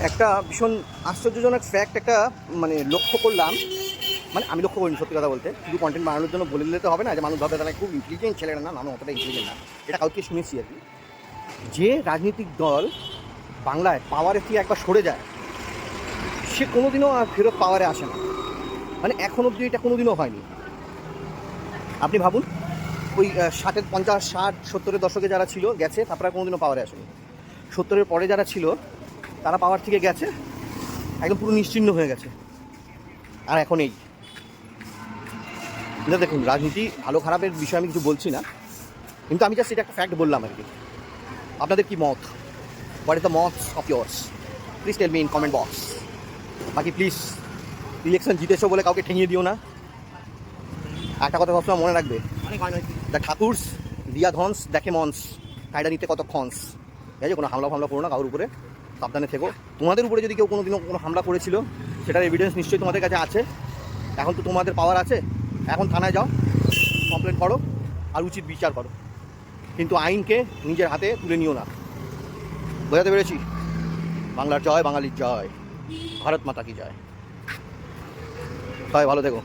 একটা ভীষণ আশ্চর্যজনক ফ্যাক্ট একটা মানে লক্ষ্য করলাম, মানে আমি লক্ষ্য করিনি সত্যি কথা বলতে, শুধু কন্টেন্ট বানানোর জন্য বলে দিলে তো হবে না যে মানুষ ভাবে তারা খুব ইন্টেলিজেন্ট ছেলেরা, না আমি অতটা ইন্টেলিজেন্ট না, এটা কাউকে শুনেছি আর কি। যে রাজনৈতিক দল বাংলায় পাওয়ারে থেকে একবার সরে যায় সে কোনোদিনও আর ফেরত পাওয়ারে আসে না, মানে এখন অবধি এটা কোনোদিনও হয়নি। আপনি ভাবুন ওই 50, 60, 70-এর দশকে যারা ছিল গেছে, তারপরে কোনোদিনও পাওয়ারে আসেনি। 70-এর পরে যারা ছিল তারা পাওয়ার থেকে গেছে, একদম পুরো নিশ্চিহ্ন হয়ে গেছে, আর এখন এই দেখুন। রাজনীতি ভালো খারাপের বিষয়ে আমি কিছু বলছি না, কিন্তু আমি জাস্ট এটা একটা ফ্যাক্ট বললাম আর কি। আপনাদের কি মত? হোয়াট ইজ দ্য মত of yours? Please tell me in comment box. বাকি প্লিজ ইলেকশন জিতেছো বলে কাউকে ঠেঙিয়ে দিও না। একটা কথা সবসময় মনে রাখবে, দ্য ঠাকুরস দিয়া ধনস দেখে মন্স, কায়দা নিতে কত খনস। ঠিক আছে, কোনো হামলা করো না কারোর উপরে, সাবধানে থেকো। তোমাদের উপরে যদি কেউ কোনোদিনও কোনো হামলা করেছিল সেটার এভিডেন্স নিশ্চয়ই তোমাদের কাছে আছে। এখন তো তোমাদের পাওয়ার আছে, এখন থানায় যাও, কমপ্লেন করো আর উচিত বিচার করো, কিন্তু আইনকে নিজের হাতে তুলে নিও না। বোঝাতে পেরেছি? বাংলার জয়, বাঙালির জয়, ভারত মাতা কি জয়। সবাই ভালো থেকো।